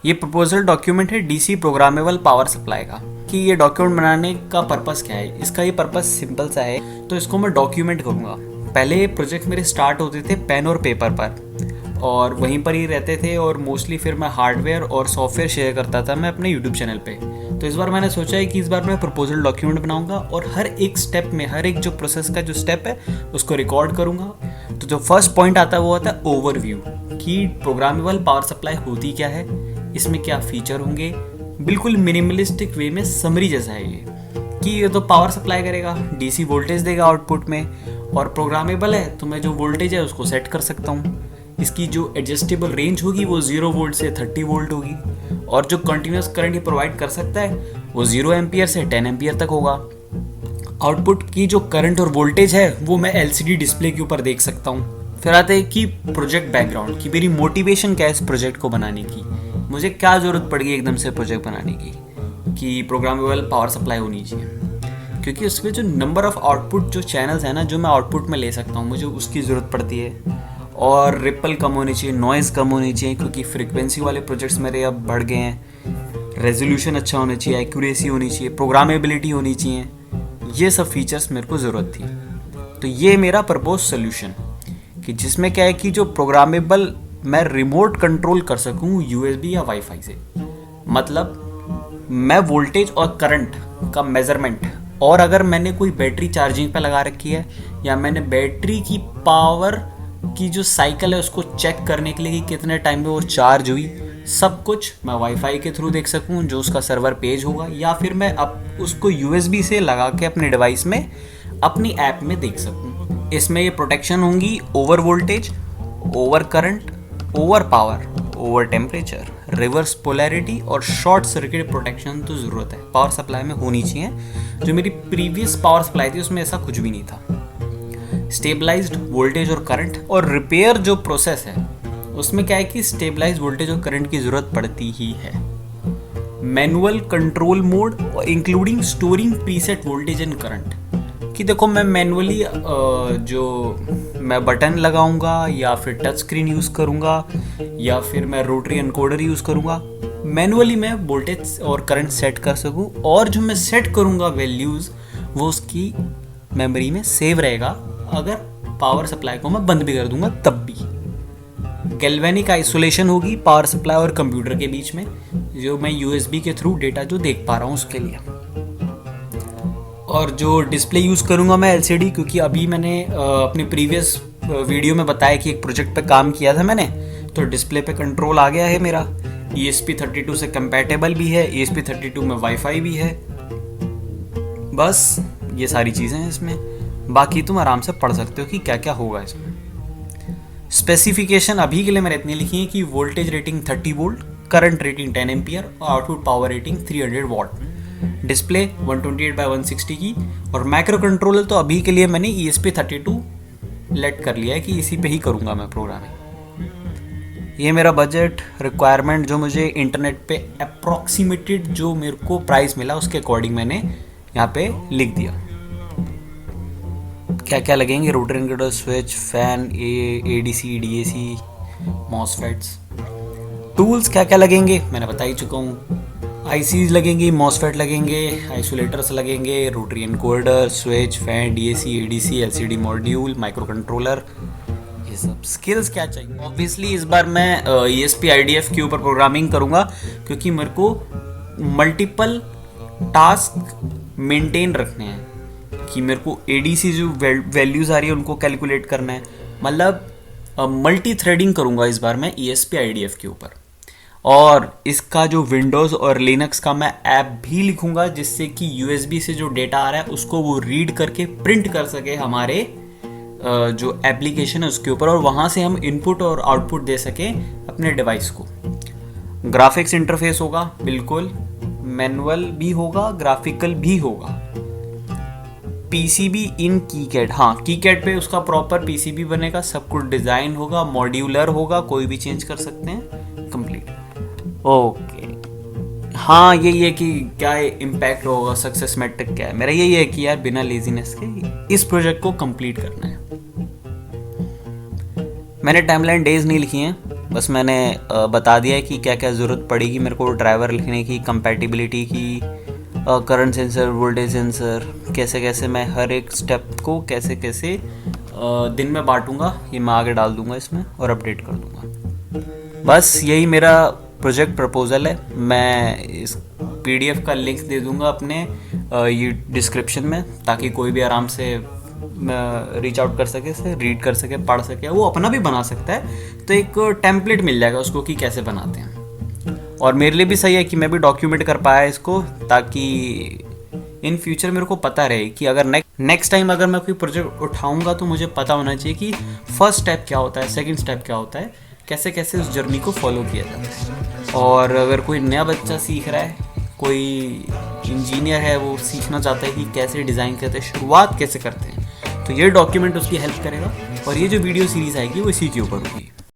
ये proposal document है DC programmable power supply का, कि ये डॉक्यूमेंट बनाने का पर्पस क्या है। इसका ये पर्पस सिंपल सा है, तो इसको मैं डॉक्यूमेंट करूँगा। पहले ये प्रोजेक्ट मेरे स्टार्ट होते थे पेन और पेपर पर, और वहीं पर ही रहते थे, और मोस्टली फिर मैं हार्डवेयर और सॉफ्टवेयर शेयर करता था मैं अपने यूट्यूब चैनल पे। तो इस बार मैंने सोचा है कि इस बार मैं प्रपोजल डॉक्यूमेंट बनाऊंगा, और हर एक स्टेप में, हर एक जो प्रोसेस का जो स्टेप है उसको रिकॉर्ड करूंगा। तो जो फर्स्ट पॉइंट आता है वो आता है ओवरव्यू, कि प्रोग्रामेबल पावर सप्लाई होती क्या है, इसमें क्या फीचर होंगे। बिल्कुल मिनिमलिस्टिक वे में समरी जैसा है ये, कि ये तो पावर सप्लाई करेगा, डीसी वोल्टेज देगा आउटपुट में, और प्रोग्रामेबल है तो मैं जो वोल्टेज है उसको सेट कर सकता हूँ। इसकी जो एडजस्टेबल रेंज होगी वो 0 वोल्ट से 30 वोल्ट होगी, और जो कंटिन्यूस करंट ये प्रोवाइड कर सकता है वो 0 एम्पियर से 10 एम्पियर तक होगा। आउटपुट की जो करंट और वोल्टेज है वो मैं एलसीडी डिस्प्ले के ऊपर देख सकता हूँ। फिर आते हैं कि प्रोजेक्ट बैकग्राउंड, कि मेरी मोटिवेशन क्या है इस प्रोजेक्ट को बनाने की, मुझे क्या ज़रूरत पड़ गई एकदम से प्रोजेक्ट बनाने की, कि प्रोग्रामेबल पावर सप्लाई होनी चाहिए। क्योंकि उसमें जो नंबर ऑफ आउटपुट जो चैनल्स है ना, जो मैं आउटपुट में ले सकता हूँ, मुझे उसकी ज़रूरत पड़ती है। और रिपल कम होनी चाहिए, नॉइज़ कम होनी चाहिए, क्योंकि फ्रिक्वेंसी वाले प्रोजेक्ट्स मेरे अब बढ़ गए हैं। रेजोल्यूशन अच्छा होना चाहिए, एक्यूरेसी होनी चाहिए, प्रोग्रामेबिलिटी होनी चाहिए। ये सब फीचर्स मेरे को ज़रूरत थी। तो ये मेरा प्रपोज सोल्यूशन, कि जिसमें क्या है कि जो प्रोग्रामेबल मैं रिमोट कंट्रोल कर सकूँ यूएसबी या वाईफाई से। मतलब मैं वोल्टेज और करंट का मेजरमेंट, और अगर मैंने कोई बैटरी चार्जिंग पे लगा रखी है, या मैंने बैटरी की पावर की जो साइकिल है उसको चेक करने के लिए कि कितने टाइम में वो चार्ज हुई, सब कुछ मैं वाईफाई के थ्रू देख सकूं, जो उसका सर्वर पेज होगा, या फिर मैं अब उसको यूएसबी से लगा के अपने डिवाइस में अपनी ऐप में देख सकूं। इसमें ये प्रोटेक्शन होंगी over voltage, over current, over power, over temperature, reverse polarity और शॉर्ट सर्किट प्रोटेक्शन तो ज़रूरत है, पावर सप्लाई में होनी चाहिए। जो मेरी प्रीवियस पावर सप्लाई थी उसमें ऐसा कुछ भी नहीं था। स्टेबलाइज्ड वोल्टेज और करंट, और रिपेयर जो प्रोसेस है उसमें क्या है कि स्टेबलाइज्ड वोल्टेज और करंट की ज़रूरत पड़ती ही है। मैनुअल कंट्रोल मोड और including storing preset voltage and current, कि देखो मैं मैनुअली जो मैं बटन लगाऊंगा, या फिर टच स्क्रीन यूज़ करूंगा, या फिर मैं रोटरी एनकोडर यूज़ करूंगा, मैनुअली मैं वोल्टेज और करंट सेट कर सकूं, और जो मैं सेट करूंगा वैल्यूज़ वो उसकी मेमोरी में सेव रहेगा। अगर पावर सप्लाई को मैं बंद भी कर दूंगा तब भी गैल्वेनिक आइसोलेशन होगी पावर सप्लाई और कंप्यूटर के बीच में, जो मैं यूएसबी के थ्रू डेटा जो देख पा रहा हूँ उसके लिए। और जो डिस्प्ले यूज़ करूँगा मैं एलसीडी, क्योंकि अभी मैंने अपनी प्रीवियस वीडियो में बताया कि एक प्रोजेक्ट पे काम किया था मैंने, तो डिस्प्ले पे कंट्रोल आ गया है मेरा। ESP32 से कंपैटिबल भी है, ESP32 में वाईफाई भी है। बस ये सारी चीज़ें हैं इसमें, बाकी तुम आराम से पढ़ सकते हो कि क्या क्या होगा इसमें। स्पेसिफिकेशन अभी के लिए मैंने इतनी लिखी है कि voltage rating 30 volt, current rating 10 ampere और output power rating 300 watt, display 128x160 की, और माइक्रो कंट्रोलर तो अभी के लिए मैंने ESP32 लेट कर लिया है कि इसी पे ही करूँगा मैं प्रोग्रामिंग। ये मेरा बजट रिक्वायरमेंट जो मुझे इंटरनेट पे अप्रॉक्सीमेटेड जो मेरे को प्राइस मिला उसके अकॉर्डिंग मैंने यहाँ पे लिख दिया। क्या क्या लगेंगे, rotor encoder, switch, fan, ADC, DAC, MOSFETs. Tools क्या क्या लगेंगे मैंने बता ही चुका हूँ। आईसीज लगेंगी, मॉसफेट लगेंगे, आइसोलेटर्स लगेंगे, rotary encoder, switch, fan, DAC, ADC, LCD module, micro controller, ये सब। स्किल्स क्या चाहिए, ऑब्वियसली इस बार मैं ESP IDF के ऊपर प्रोग्रामिंग करूँगा, क्योंकि मेरे को मल्टीपल टास्क मेंटेन रखने हैं, कि मेरे को एडीसी जो वैल्यूज़ आ रही है उनको कैलकुलेट करना है। मतलब मल्टी थ्रेडिंग करूँगा इस बार मैं ESP IDF के ऊपर, और इसका जो विंडोज़ और लिनक्स का मैं ऐप भी लिखूँगा, जिससे कि USB से जो डेटा आ रहा है उसको वो रीड करके प्रिंट कर सके हमारे जो एप्लीकेशन है उसके ऊपर, और वहाँ से हम इनपुट और आउटपुट दे सकें अपने डिवाइस को। ग्राफिक्स इंटरफेस होगा, बिल्कुल मैनुअल भी होगा, ग्राफिकल भी होगा। PCB इन कीकैड, हाँ कीकैड पे उसका प्रॉपर PCB बनेगा, सब कुछ डिज़ाइन होगा, मॉड्यूलर होगा, कोई भी चेंज कर सकते हैं, कंप्लीट। ओके, हाँ यही है कि क्या इम्पैक्ट होगा, सक्सेस मैट्रिक क्या है मेरा, यही है कि यार बिना लेजीनेस के इस प्रोजेक्ट को कंप्लीट करना है। मैंने टाइमलाइन डेज नहीं लिखी हैं, बस मैंने बता दिया है कि क्या क्या ज़रूरत पड़ेगी मेरे को ड्राइवर लिखने की, कंपैटिबिलिटी की, करंट सेंसर, वोल्टेज सेंसर, कैसे कैसे मैं हर एक स्टेप को कैसे कैसे दिन में बांटूंगा, ये मैं आगे डाल दूंगा इसमें और अपडेट कर दूंगा। बस यही मेरा प्रोजेक्ट प्रपोज़ल है। मैं इस PDF का लिंक दे दूंगा अपने ये डिस्क्रिप्शन में, ताकि कोई भी आराम से रीच आउट कर सके, से रीड कर सके, पढ़ सके, वो अपना भी बना सकता है। तो एक टेम्पलेट मिल जाएगा उसको कि कैसे बनाते हैं। और मेरे लिए भी सही है कि मैं भी डॉक्यूमेंट कर पाया इसको, ताकि इन फ्यूचर मेरे को पता रहे कि अगर नेक्स्ट टाइम अगर मैं कोई प्रोजेक्ट उठाऊंगा तो मुझे पता होना चाहिए कि फर्स्ट स्टेप क्या होता है, सेकंड स्टेप क्या होता है, कैसे कैसे उस जर्नी को फॉलो किया जाता है। और अगर कोई नया बच्चा सीख रहा है, कोई इंजीनियर है, वो सीखना चाहता है कि कैसे डिज़ाइन करते हैं, शुरुआत कैसे करते हैं, तो ये डॉक्यूमेंट उसकी हेल्प करेगा। और ये जो वीडियो सीरीज़ आएगी वो इसी के ऊपर होगी।